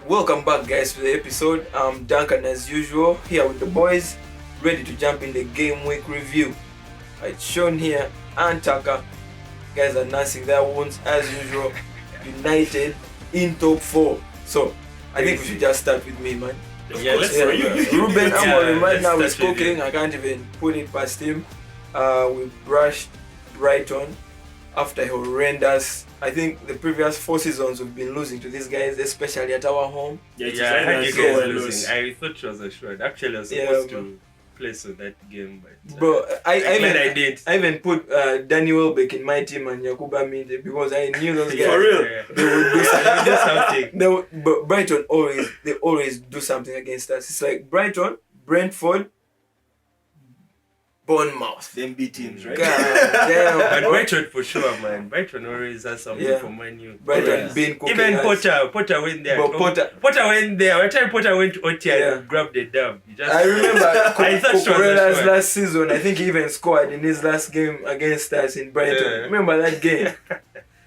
Welcome back, guys, to the episode. I'm Duncan, as usual, here with the boys, ready to jump in the game week review. It's shown here, and Taka. Guys are nursing their wounds as usual. United in top 4. So, I think we should just start with me, man. Ruben Amorim right now is cooking. I can't even put it past him. We brushed Brighton after a horrendous. I think the previous 4 seasons we've been losing to these guys, especially at our home. I heard you guys losing. I thought it was a short. Actually, I was supposed to place on that game, but I even put Danny Welbeck in my team and Yakuba Minde because I knew those guys. For real, they would do something. But Brighton always do something against us. It's like Brighton, Brentford, Bournemouth. Them B teams, right? God damn. But Brighton for sure, man. Brighton always has something for Man U. Brighton been cooking. Even Potter went there. But Potter went there. Every time Potter went to OT and grabbed the dub. I remember Cucurella's last season. I think he even scored in his last game against us in Brighton. Yeah. Remember that game?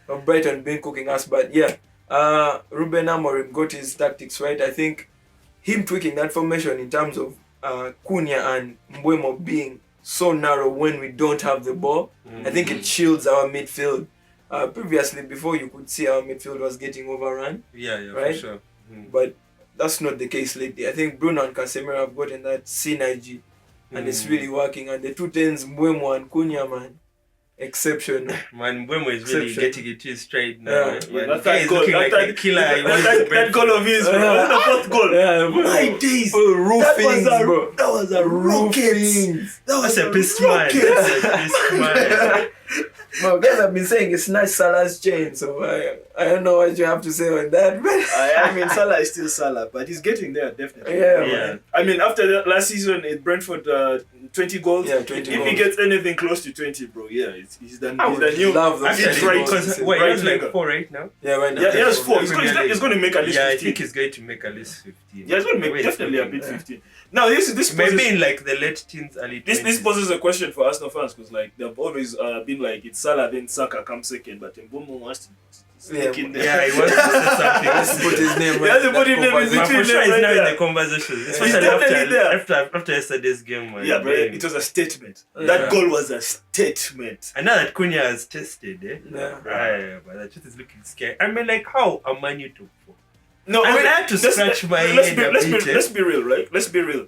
But Brighton been cooking us. But Ruben Amorim got his tactics right. I think him tweaking that formation in terms of Cunha and Mbeumo being so narrow when we don't have the ball. I think it shields our midfield. Previously, before you could see our midfield was getting overrun. Right? For sure. But that's not the case lately. I think Bruno and Casemiro have gotten that synergy and it's really working. And the 210s, Mbeumo and Cunha, man, exceptional. Man, Mbeumo is really getting it to his stride now. That guy is looking like a killer. That goal of his, bro. The fourth goal. My days. That was a rocket. That was a pissed man. Well, guys have been saying it's not Salah's chain, so I don't know what you have to say on that. But I mean, Salah is still Salah, but he's getting there, definitely. Yeah. I mean, after the last season at Brentford, 20 goals. Yeah, 20 if goals. he gets anything close to 20, bro, he's the new. Love those Actually, goals. because he has like 4 right now. Yeah, right now. Yeah, he has 4. He's going to make at least 15. I think he's going to make at least 15. Yeah, he's going to make definitely a bit 15. Now, this maybe poses, in like the late teens, early 20s. This poses a question for Arsenal fans because like they've always been like it's Salah then Saka comes second, but Mbeumo wants to sneak in there. Yeah, he wants to say something. Let's put his name He has to put his name in But for between sure, them he's right now in there. the conversation. He's Especially definitely there. after yesterday's game. Man. Yeah, bro, it was a statement. That goal was a statement. And now that Cunha has tested, Yeah. Right, but that shit is looking scary. I mean, like, how am Man U top 4? No, I mean, I had to scratch my head a bit. Let's be real, right? Let's be real.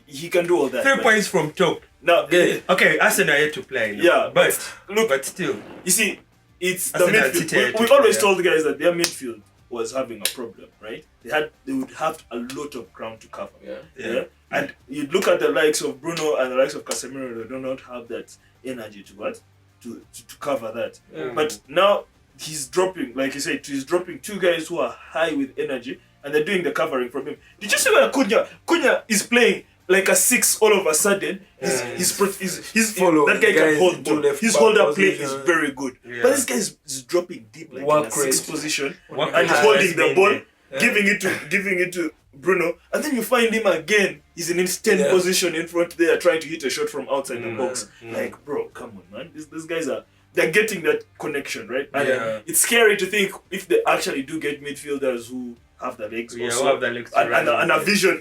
He can do all that. 3 points from top. Now, Okay, Arsenal are yet to play. Yeah, but look, but still. you see, it's the Arsenal midfield. City We always told the guys that their midfield was having a problem, right? They would have a lot of ground to cover. Yeah. And you look at the likes of Bruno and the likes of Casemiro, they do not have that energy to cover that. Yeah. But now he's dropping, like you said, he's dropping 2 guys who are high with energy and they're doing the covering from him. Did you see where Cunha is playing like a 6 all of a sudden? That guy can hold ball. His hold-up play is very good. Yeah. But this guy is dropping deep like in a 6 position Work and rate holding has the been ball, there. giving it to Bruno, and then you find him again. He's in his 10 position in front there, trying to hit a shot from outside the box. Like, bro, come on, man. These guys they're getting that connection, right? And it's scary to think if they actually do get midfielders who have the legs, Who have the legs to and a vision.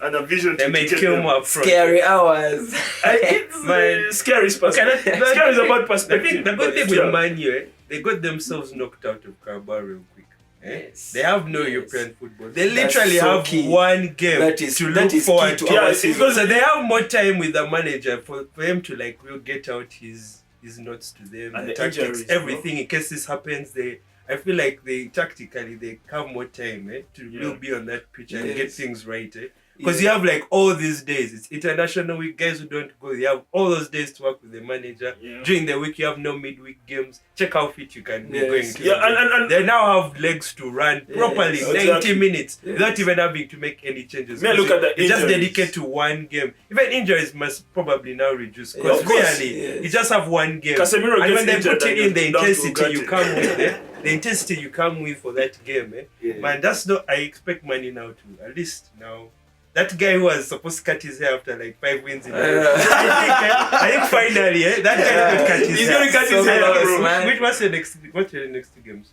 They to may get kill them. more up front. Scary hours. It's scary. Scary is about I perspective. think the good thing with Man U, they got themselves knocked out of Carabao real quick. Yes. They have no Yes. European football. They That's literally so have key. one game That is look key forward to to. our season. So they have more time with the manager for him to like will get out his notes to them, And the the tactics, injuries, bro. everything in case this happens. I feel like they have more time to really be on that pitch and get things right. Because you have like all these days, it's international week, guys who don't go, you have all those days to work with the manager. Yeah. During the week, you have no midweek games. Check how fit you can be going to. And They now have legs to run properly, Yes. 90 minutes, Yes. without even having to make any changes. May I look at the You just injuries? dedicate to one game. Even injuries must probably now reduce. Yeah, Because of course. really, Yes. you just have one game. Casemiro And gets when they injured put it in and the you're down to intensity you Ugarte. come with, the intensity you come with for that game, man, that's not. I expect Mani now to at least now. That guy who was supposed to cut his hair after like 5 wins in a row. I think finally, that guy is going to cut his hair. He's going to cut his hair, bro. man. What's your next 2 games?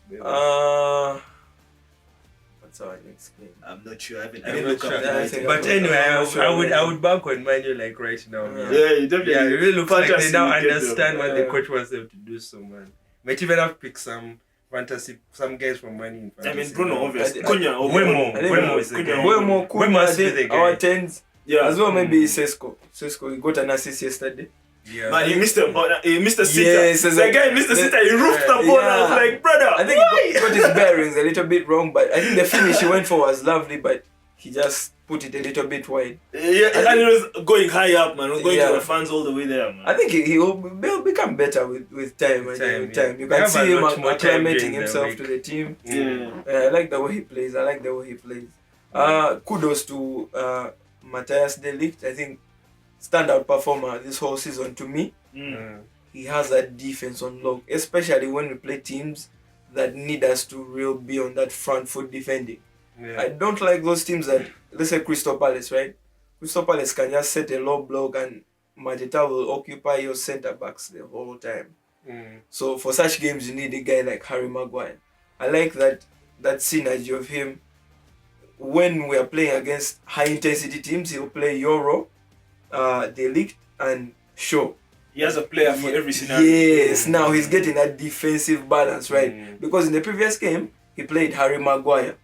What's What's our next game? I'm not sure. I I'm didn't not look sure. up Yeah, I the think- item. But anyway, Yeah. I would bank on Manu like right now. Yeah. Yeah, you definitely. Yeah, it really looks like they Fantasy now will get them. understand what the Yeah. coach wants them to do. So man, might even have picked some guys from Manu in I fantasy. mean, Bruno, obviously. I- Cunha, Way more. I think Way more is the Cunha. guy. Way more cool. Way must I be think the guy. our tens Yeah. as well. Maybe Sesko. He got an assist yesterday. Yeah. Man, he missed a sitter. Yes, The guy missed a sitter. He roofed the ball. I was Yeah. like, brother, I think he got his bearings a little bit wrong, but I think the finish he went for was lovely, but he just put it a little bit wide. Yeah, and it was going high up, man. It was going Yeah. to the fans all the way there, man. I think he'll become better with time. With I think, time, with yeah. time. You They can have see a him lot more time acclimating during the himself week. to the team. Yeah. I like the way he plays. Kudos to Matthias De Ligt. I think standout performer this whole season to me. He has that defense on lock, especially when we play teams that need us to really be on that front foot defending. Yeah. I don't like those teams that, let's say Crystal Palace, right? Crystal Palace can just set a low block and Mateta will occupy your centre backs the whole time. So for such games, you need a guy like Harry Maguire. I like that synergy of him. When we are playing against high intensity teams, he'll play Euro, De Ligt, and Shaw. He has a player for every scenario. Yes, now he's getting that defensive balance, right? Because in the previous game, he played Harry Maguire,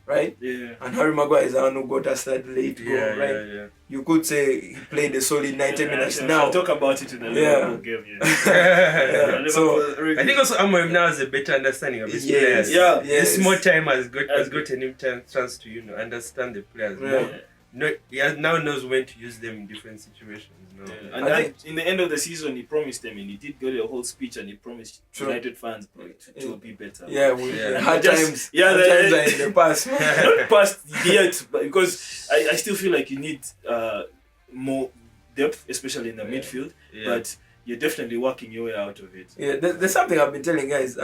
right? Yeah. And Harry Maguire is the one who got us that late goal, right? Yeah. You could say he played a solid 90 minutes. Now, I'll talk about it in the Yeah. Liverpool game. Yeah. So, I think also Amorim now has a better understanding of his Yes. players. Yeah. This more time has gotten him chance to understand the players. Yeah. He now knows when to use them in different situations. No. And I think- in the end of the season, he promised them, and he did get a whole speech, and he promised True. United fans to be better. yeah, hard Just- times. yeah, hard the- times are in the past. Not past yet, but because I still feel like you need more depth, especially in the midfield. Yeah. But you're definitely working your way out of it. Yeah, there's something I've been telling guys.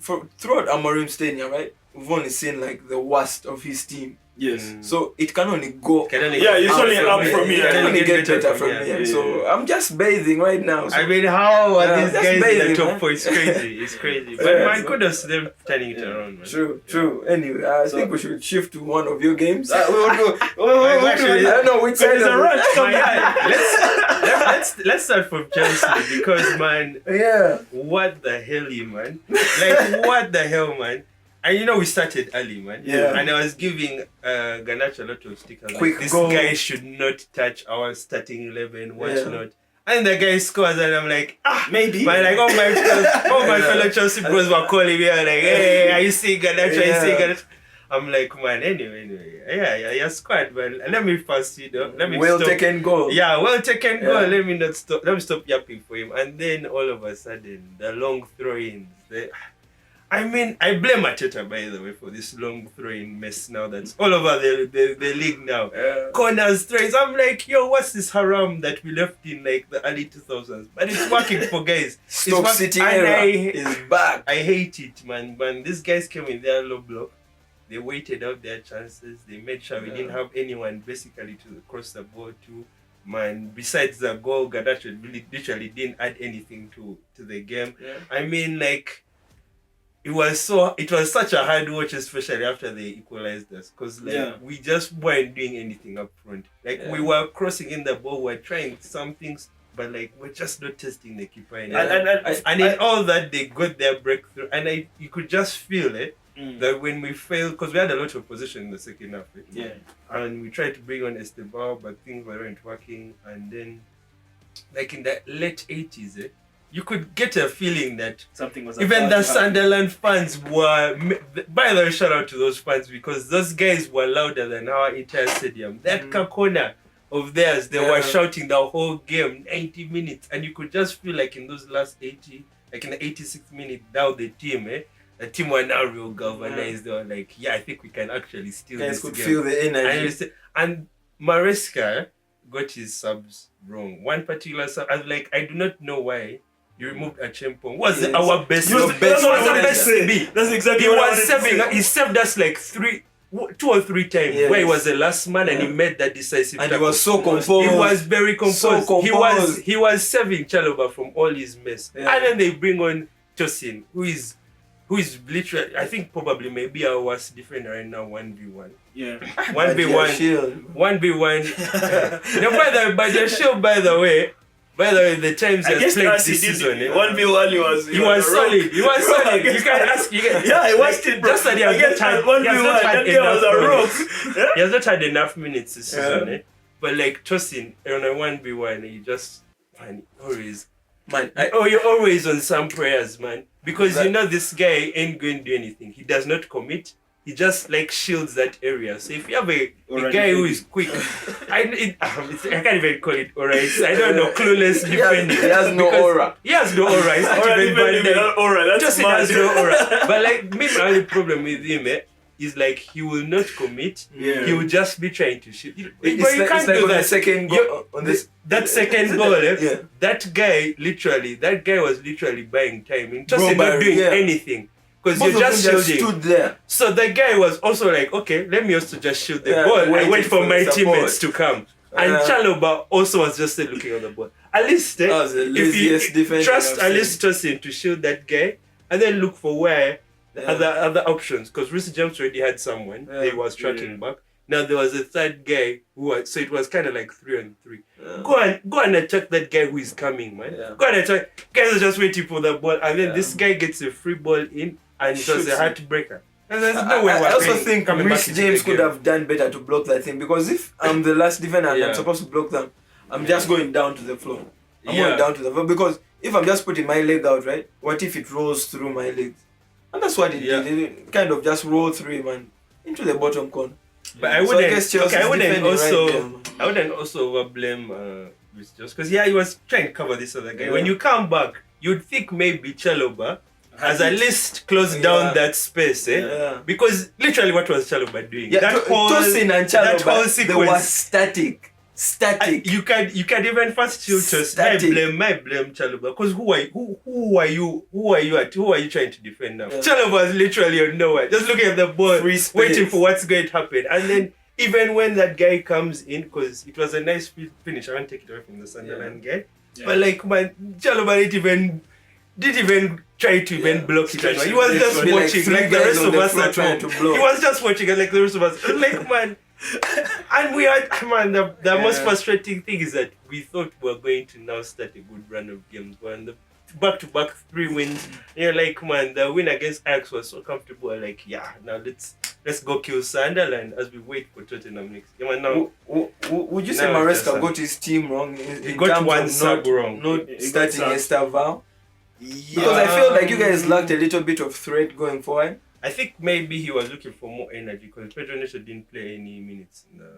Throughout Amorim's tenure, right, we've only seen like the worst of his team. Yes. So it can only go. Yeah, it's only up from here. It can only get better from here. here. Yeah. So I'm just bathing right now. So I mean, how are Yeah, these that's guys in the amazing, top man. 4? It's crazy. It's crazy. But Yeah, man, so- kudos to them turning it around, man. True. Anyway, I think we should shift to one of your games. Actually, I don't know which side There's a of it. rush. Come Yeah, let's start from Chelsea because man, Yeah. what the hell, man? Like what the hell, man? And you know we started early, man. Yeah. And I was giving Garnacho a lot of stickers. Quick like, this goal. guy should not touch our starting 11. Watch Yeah. not. And the guy scores, and I'm like, maybe. man, like all my fellow Chelsea bros were calling me. I'm like, hey, are you seeing Garnacho? Are you seeing Garnacho? I'm like, man, anyway. Yeah, your squad, man. Let me first, let me Well stop. taken goal. Yeah, well taken goal. Yeah. Let me stop yapping for him. And then all of a sudden, the long throw-ins. I mean, I blame Arteta, by the way, for this long throw-in mess now that's all over the league now. Yeah. Corners, throws. I'm like, yo, what's this haram that we left in like the early 2000s? But it's working for guys. It's Stoke working- City and era is back. I hate it, man. When these guys came in their low block, they waited out their chances. They made sure we didn't have anyone basically to cross the ball to. Man, besides the goal, Garnacho really literally didn't add anything to the game. Yeah. I mean, like, it was such a hard watch, especially after they equalized us, because like we just weren't doing anything up front. Like we were crossing in the ball, we're trying some things, but like we're just not testing the keeper. And in all that, they got their breakthrough, and you could just feel it. That when we failed, because we had a lot of position in the second half, and we tried to bring on Esteban, but things weren't working. And then, like in the late 80s, you could get a feeling that Something was even about the to happen. Sunderland fans were. By the way, shout out to those fans because those guys were louder than our entire stadium. That corner of theirs, they were shouting the whole game, 90 minutes, and you could just feel like in those last 80, like in the 86th minute, now the team were now real galvanized. They were like, yeah, I think we can actually steal Guys this could game. feel the energy. And Maresca got his subs wrong. One particular sub, I was like, I do not know why you removed Achempong. Was Yes. our best? Your That's best what I player. wanted to say. That's exactly He what I was wanted serving. to say. He served us like 2 or 3 times. Yes. Where he was the last man and he made that decisive. And he tackle. was so composed. He was very composed. So composed. He was saving Chalobah from all his mess. Yeah. And then they bring on Tosin, who is who is literally, I think probably maybe our worst defender right now, 1v1. Yeah. 1v1. 1v1. No, by the show, by the way, the times he has played this season. 1v1, he was solid. He was solid. You can ask. Yeah, I watched it, bro. Just that he has not had 1v1, that guy was a rock. He has not had enough minutes this season. But like tossing on a 1v1, he just, man, always. Man, you're always on some prayers, man. Because you know this guy ain't going to do anything. He does not commit. He just like shields that area. So if you have a guy who is quick, I can't even call it aura. I don't know, clueless defending. He has no aura. He has no aura. He's not even aura. That's just has no aura. But like maybe my only problem with him is like he will not commit. Yeah. He will just be trying to shoot. But you It's can't like do on that. the second goal. On this. That second goal, Yeah. that guy was literally buying time. And just Bro, not doing yeah. anything. Because Both you're of just them shielding. stood there. So the guy was also like, okay, let me also just shoot the Yeah, ball. I waiting wait for for my the teammates to come. And Chalobah also was just looking on the ball. At least That was the if laziest you defender trust I've at least Tosin to shoot that guy and then look for where the other options. Because Reece James already had someone he was tracking back. Now there was a third guy so it was kind of like 3-on-3. Go and attack that guy who is coming, man. Yeah. Go and attack. Guys are just waiting for the ball, and then this guy gets a free ball in, and it was a heartbreaker. And there's no way I also think coming Reece back into James the could game. have done better to block that thing, because if I'm the last defender and I'm supposed to block them, I'm just going down to the floor. I'm going down to the floor, because if I'm just putting my leg out, right? What if it rolls through my legs? And that's what it did. It kind of just rolled through him and into the bottom corner. But I wouldn't. I wouldn't also blame Reece James, because he was trying to cover this other guy. Yeah. When you come back, you'd think maybe Chalobah has at least closed down that space, because literally what was Chalobah doing? Yeah, That whole Tosin and that whole Chalobah, sequence. they were static. You can even first shoot us. I blame Chalobah, because who are you trying to defend now? Chalobah is literally on nowhere, just looking at the ball, waiting for what's going to happen. And then even when that guy comes in, because it was a nice finish, I won't take it away from the Sunderland guy, but like, man, Chalobah didn't even try to even block it. He was just watching like the rest of us at home. He was just watching it like the rest of us. Like, man. And we had, man, the most frustrating thing is that we thought we were going to now start a good run of games. But in the back-to-back 3 wins, you're like, man, the win against Ajax was so comfortable. Like, now let's go kill Sunderland as we wait for Tottenham next game. Now, would you say Maresca got his team wrong? He got one sub wrong. Not starting Estaval? Because I feel like you guys lacked a little bit of threat going forward. I think maybe he was looking for more energy, because Pedro Neto didn't play any minutes in the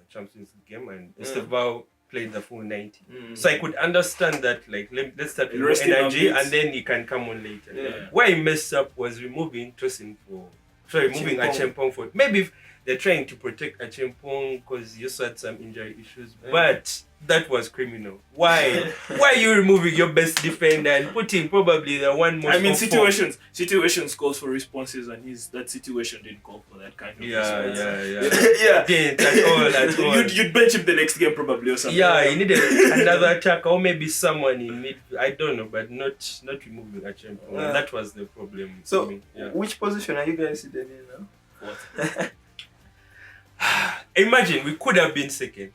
Champions League game, and Esteval played the full 90. So I could understand that, like, let's start with more energy and then he can come on later. Yeah. Where he messed up was removing Tosin moving Achimpong for. Maybe if they're trying to protect Achimpong because he also had some injury issues, but that was criminal. Why? Why are you removing your best defender and putting probably the one most? I mean, situations calls for responses, and that situation didn't call for that kind of response. Yeah. Didn't at all. You'd bench him the next game probably or something. Yeah, he needed another attacker or maybe someone in mid. I don't know, but not removing Achimpong. That was the problem. So, which position are you guys sitting in now? What? Imagine we could have been second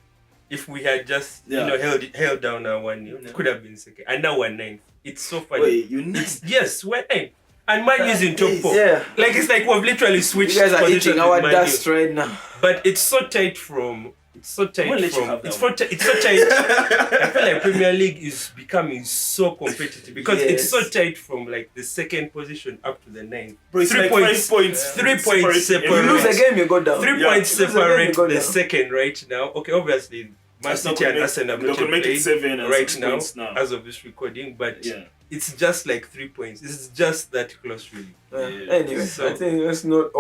if we had just held down our 1-0. We could have been second, and now we're 9th. It's so funny. Wait, you're 9th? Yes, we're 9th. And Man U is in top 4. Yeah. Like, it's like we've literally switched. You guys are positions eating our with Man U. dust right now. But it's so tight from. It's so tight. It's so tight. I feel like Premier League is becoming so competitive because it's so tight from like the second position up to the 9th. Bro, it's 3 points. 3 points separate. You lose a game, you go down. 3 points separate the second right now. Okay, obviously Man City and Arsenal have not played right now as of this recording, but it's just like 3 points. It's just that close, really. Anyway, so, I think let's not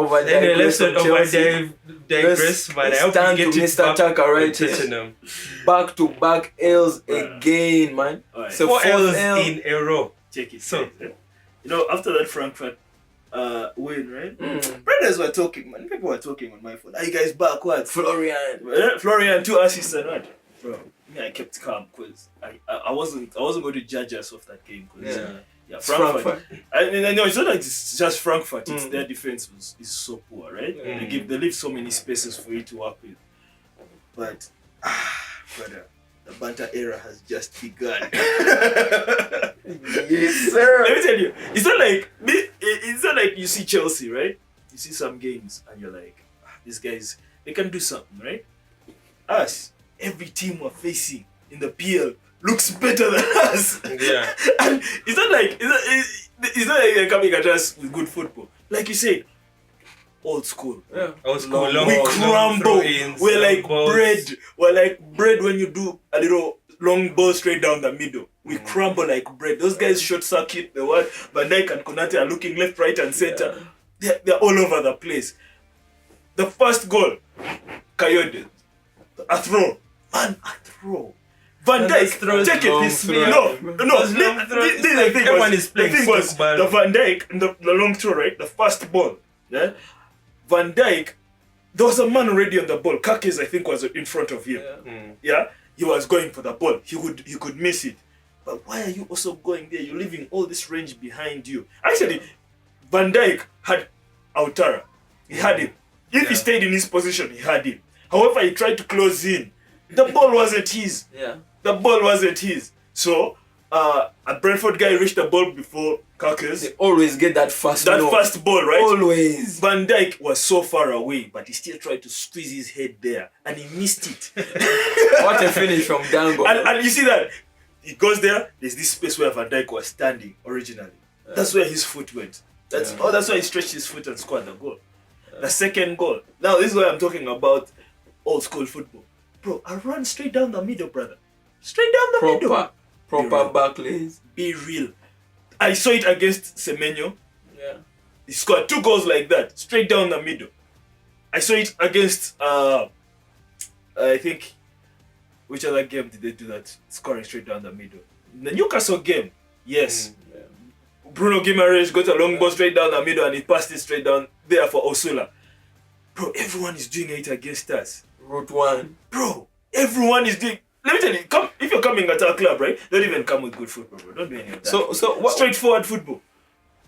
digress, man. I hope stand we to get Mr. Tucker right here. Tottenham. Back-to-back L's again, man. Right. So 4 L's in a row. Check it. So, after that Frankfurt win, right? Brothers were talking, man. People were talking on my phone. Are you guys back? What? Florian, 2 assists and what? Bro, I kept calm because I wasn't going to judge us off that game because Yeah, Frankfurt. I know it's not like it's just Frankfurt. It's their defense is so poor, right? They leave so many spaces for you to work with. But brother, the banter era has just begun. Yes, sir. Let me tell you, it's not like you see Chelsea, right? You see some games and you're like, these guys, they can do something, right? Us, every team we're facing in the PL looks better than us. Yeah. And it's not like they're coming at us with good football. Like you said, old school. Yeah. Old school. We crumble. We're like bread. We're like bread when you do a little long ball straight down the middle. We crumble like bread. Those guys short circuit the world. Van Dijk and Konate are looking left, right, and center. Yeah. They're all over the place. The first goal, Coyote, a throw. Man, a throw. Van Dijk, take it this way. No. Everyone is playing. The thing was, the Van Dijk, the long throw, right? The first ball. Yeah. Van Dijk, there was a man already on the ball. Kakes, I think, was in front of him. Yeah. He was going for the ball. He could miss it. But why are you also going there? You're leaving all this range behind you. Actually, Van Dijk had Outara. He had him. If he stayed in his position, he had him. However, he tried to close in. The ball wasn't his. Yeah. The ball wasn't his. So, a Brentford guy reached the ball before Kakes. They always get that first ball, right? Always. Van Dijk was so far away, but he still tried to squeeze his head there, and he missed it. What a finish from Dango. And you see that? He goes there, there's this space where Van Dijk was standing originally. That's where his foot went. That's why he stretched his foot and scored the goal. The second goal. Now, this is why I'm talking about old school football. Bro, I run straight down the middle, brother. Straight down the middle. Proper backlays. Be real. I saw it against Semenyo. Yeah. He scored 2 goals like that, straight down the middle. I saw it against, I think, which other game did they do that? Scoring straight down the middle. The Newcastle game, yes. Bruno Guimaraes got a long ball straight down the middle and he passed it straight down there for Osula. Bro, everyone is doing it against us. Route 1. Bro, everyone is doing... Let me tell you, if you're coming at our club, right? Don't even come with good football, bro. Don't do any of that. So what, straightforward football.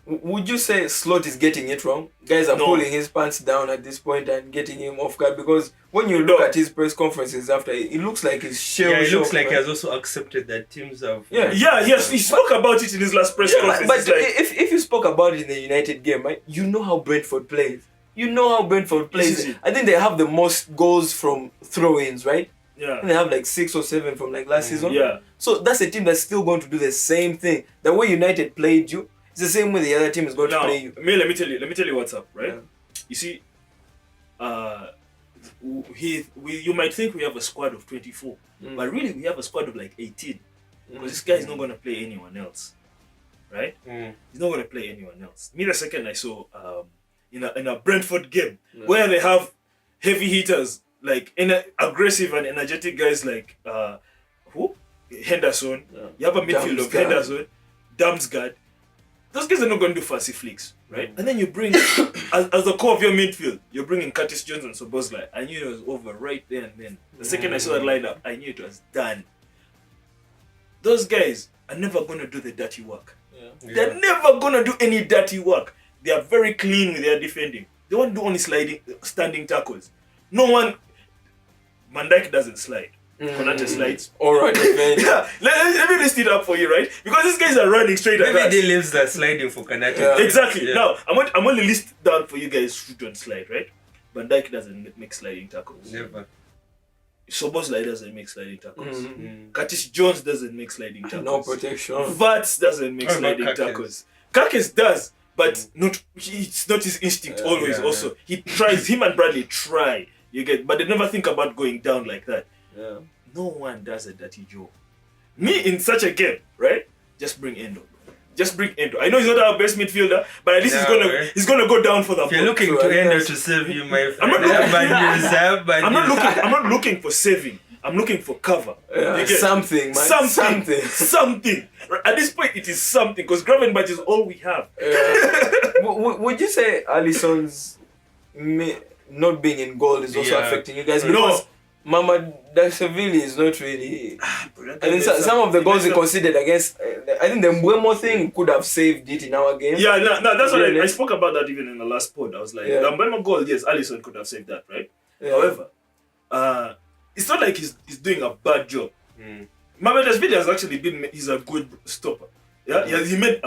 Would you say Slot is getting it wrong? Guys are pulling his pants down at this point and getting him off guard, because when you look at his press conferences after, it looks like he's shell. Yeah, it looks like he has also accepted that teams have. Yes, he spoke about it in his last press conference. But if you spoke about it in the United game, right? You know how Brentford plays. I think they have the most goals from throw-ins, right? Yeah. And they have like 6 or 7 from like last season. Yeah. So that's a team that's still going to do the same thing. The way United played you, it's the same way the other team is going to play you. Let me tell you what's up, right? Yeah. You see, you might think we have a squad of 24, but really we have a squad of like 18. Because this guy is not going to play anyone else, right? He's not going to play anyone else. Me, the second I saw in a Brentford game where they have heavy hitters, like aggressive and energetic guys like Henderson. You have a midfield of Henderson, Damsgaard. Those guys are not going to do fancy flicks, right? And then you bring, as the core of your midfield, you're bringing Curtis Jones and Szoboszlai. I knew it was over right there and then. The second I saw that lineup, I knew it was done. Those guys are never going to do the dirty work. They're never going to do any dirty work. They are very clean with their defending. They won't do only standing tackles. No one... Van Dijk doesn't slide. Konate slides. Alright, yeah, let me list it up for you, right? Because these guys are running straight at us. Maybe they leaves the sliding for Konate. Yeah. Exactly. Yeah. Now, I'm only list down for you guys who don't slide, right? Van Dijk doesn't make sliding tackles. Never. Szoboszlai doesn't make sliding tackles. Curtis Jones doesn't make sliding tackles. No protection. Vats doesn't make sliding tackles. Kakes does, but it's not his instinct always. Also, he tries. Him and Bradley try. But they never think about going down like that. Yeah. No one does a dirty job. Me in such a game, right? Just bring Endo. I know he's not our best midfielder, but at least he's gonna go down for the ball. If you're looking to Endo to save you, my friend. I'm not looking for saving. I'm looking for cover. Something, man. Something. At this point, it is something, because Gravenberch is all we have. Would you say Alisson's not being in goal is also affecting you guys? Because Mama Dashavili is not really. But I mean, some of the goals he conceded against, I think the Mbeumo thing could have saved it in our game. Yeah, no, that's what I spoke about that even in the last pod. I was like, the Mbeumo goal, yes, Alisson could have saved that, right? Yeah. However, it's not like he's doing a bad job. Mama Dashavili has actually he's a good stopper. Yeah, he made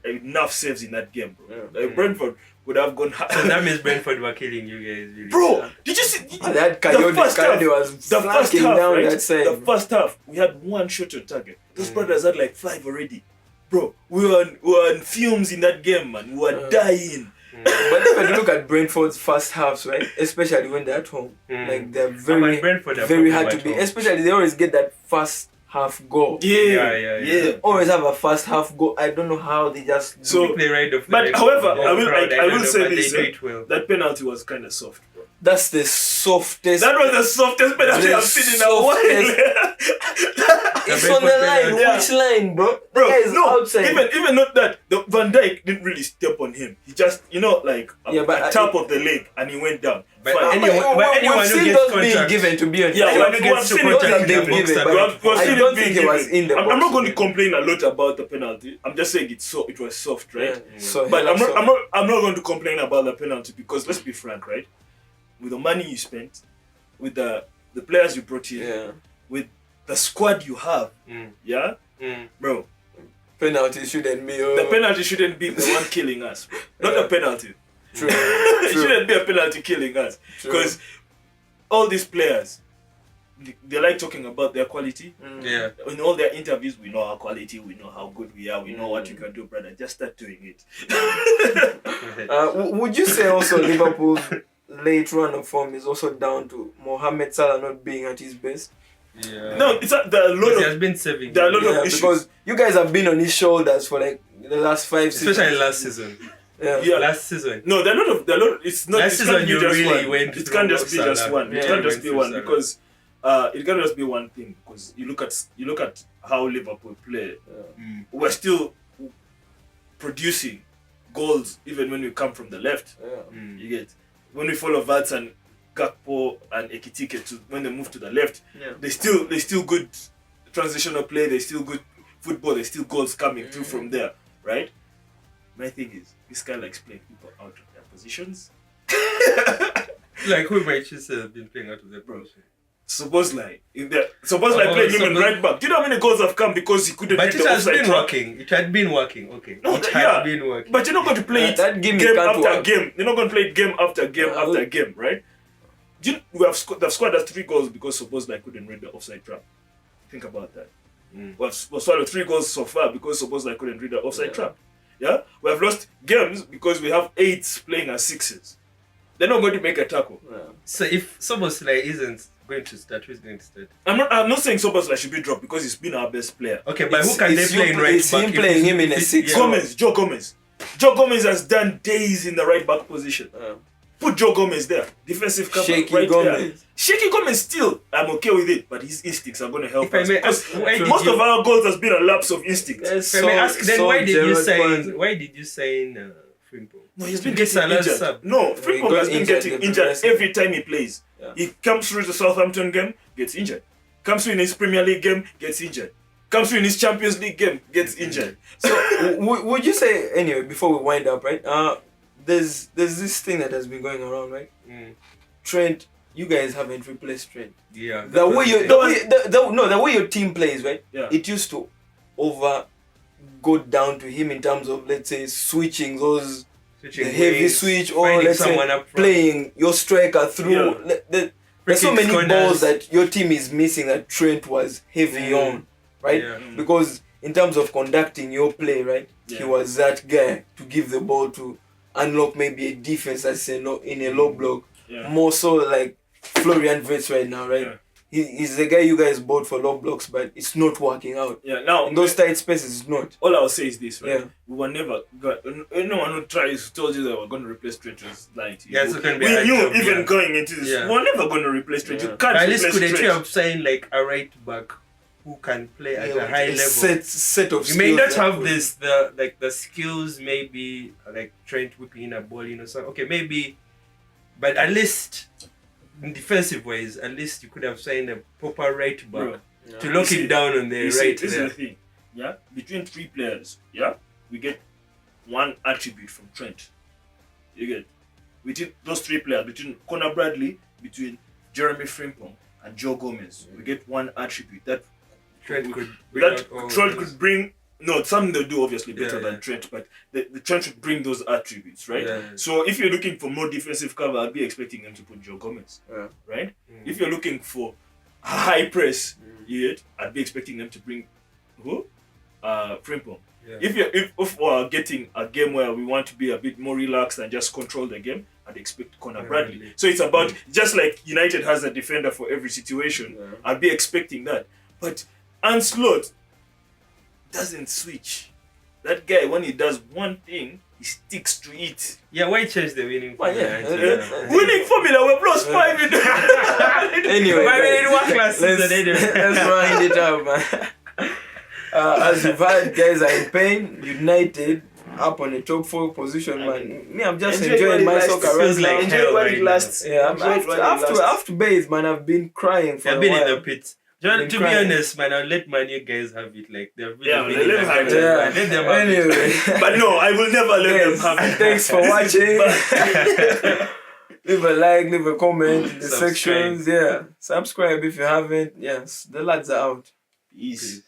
enough saves in that game, bro. Like Brentford would have gone. So that means Brentford were killing you guys, really. Bro, did you see? That Coyote was the first flanking half, down right? that side. The first half, we had one shot on target. Those brothers had like 5 already. Bro, we were on fumes in that game, man. We were dying. But if you look at Brentford's first halves, right, especially when they're at home, like they're very hard to beat. Especially they always get that first half goal. Yeah. They always have a first half goal. I don't know how they just they play right off the but right however, off I will say this. Well. That penalty was kind of soft, bro. That's the softest. That was the softest penalty I've seen in a while. It's on the line. Which line, bro? The guy is outside. Even not that. Van Dijk didn't really step on him. He just, like a tap of the leg and he went down. But anyone who gets contract, being given to be on. anyone who gets contract, I don't think it was in the box. I'm not going to complain a lot about the penalty. I'm just saying it was soft, right? So, but I'm not going to complain about the penalty because let's be frank, right? With the money you spent, with the players you brought in, with the squad you have, bro. Penalty shouldn't be. The penalty shouldn't be the one killing us. Not the penalty. True. It shouldn't be a penalty killing us. Because all these players, they like talking about their quality. In all their interviews, we know our quality, we know how good we are, we know what you can do, brother. Just start doing it. Would you say also Liverpool's late run of form is also down to Mohamed Salah not being at his best? No, it's he has been saving. There are a lot of issues. Because you guys have been on his shoulders for like the last 5 seasons. Especially last season. Last season. No, there are a lot. It's not. Last season you really one. went. It can't just be just one. It can't just be one Salah. because it can't just be one thing because you look at how Liverpool play. We're still producing goals even when we come from the left. You get when we follow Vats and Gakpo and Ekitike when they move to the left. They still good transitional play. They still good football. They still goals coming through from there, right? My thing is, this guy likes playing people out of their positions. Like who might just have been playing out of their position? Playing him in right back. Do you know how many goals have come because he couldn't hit the offside trap? It had been working. Okay. No, it had been working. But you're not going to play it game after game. You're not going to play it game after game after game, right? The squad has 3 goals because Szoboszlai couldn't read the offside trap. Think about that. We've swallowed 3 goals so far because Szoboszlai couldn't read the offside trap. Yeah, we have lost games because we have 8s playing as 6s. They're not going to make a tackle. So if Szoboszlai isn't going to start, who's going to start? I'm not saying Szoboszlai should be dropped because he's been our best player. Okay, but who can they play in right back? Is him playing him in a 6? Joe Gomez. Joe Gomez has done days in the right back position. Put Joe Gomez there. Defensive cover right there. Shaky Gomez still, I'm okay with it, but his instincts are going to help us. Most of our goals has been a lapse of instinct. Why did you sign Frimpong? No, he's been getting injured. No, Frimpong has been getting injured every time he plays. He comes through the Southampton game, gets injured. Comes through in his Premier League game, gets injured. Comes through in his Champions League game, gets injured. So, would you say, anyway, before we wind up, right? There's this thing that has been going around, right? Trent, you guys haven't replaced Trent. Yeah. The way your team plays, right? It used to go down to him in terms of, let's say, switching those heavy switch, or let's say playing your striker through. There's so many balls that your team is missing that Trent was heavy on, right? Because in terms of conducting your play, right? He was that guy to give the ball to unlock maybe a defense that's in a low block. More so like Florian Wirtz right now, right? He's the guy you guys bought for low blocks, but it's not working out. Now in those tight spaces, it's not. All I'll say is this, right? We were never. Anyone who told you that we're going to replace Trent was lying to you. We knew even going into this, we're never going to replace Trent. You can't replace Trent. At least could they saying like a right back who can play at a high level. Set of skills. You may not have the skills, maybe like Trent whipping in a ball, something. Okay, maybe, but at least in defensive ways, at least you could have signed a proper right back Bro, to lock him down on the right This is there. the thing. Yeah, between 3 players, yeah, we get 1 attribute from Trent. You get between those 3 players, between Conor Bradley, between Jeremy Frimpong and Joe Gomez, we get 1 attribute that Trent could bring out all Trent those. could bring. No, some they'll do obviously better Yeah, than yeah. Trent, but the Trent should bring those attributes, right? Yeah. So if you're looking for more defensive cover, I'd be expecting them to put Joe Gomez, Yeah. right? Mm. If you're looking for a high press, I'd be expecting them to bring who? Frimpong. Yeah. If we're getting a game where we want to be a bit more relaxed and just control the game, I'd expect Conor Bradley. Bradley. So it's about just like United has a defender for every situation. Yeah. I'd be expecting that. But Arne Slot doesn't switch. That guy, when he does one thing, he sticks to it. Yeah, why change the winning Well, formula? yeah. Winning formula, we're plus 5 in Anyway, Why we guys, didn't work last season anyway? let's wind it up, man. As you've heard, guys are in pain. United up on the top 4 position, man. Me, I'm just enjoying my soccer right Feels now. like Enjoy hell while right it now. lasts. Yeah, Enjoy I it while it lasts. have to bathe, man. I've been crying for They've a been while. in the pit. Been To be crying. honest, man, I'll let Man U guys have it. Like they've really Yeah, been let in them the have it. fight. Yeah. Let them have it. Anyway, But no, I will never let them guys, have it. thanks for watching. Leave a like, leave a comment in the Subscribe. sections. Yeah, subscribe if you haven't. Yes, the lads are out. Peace.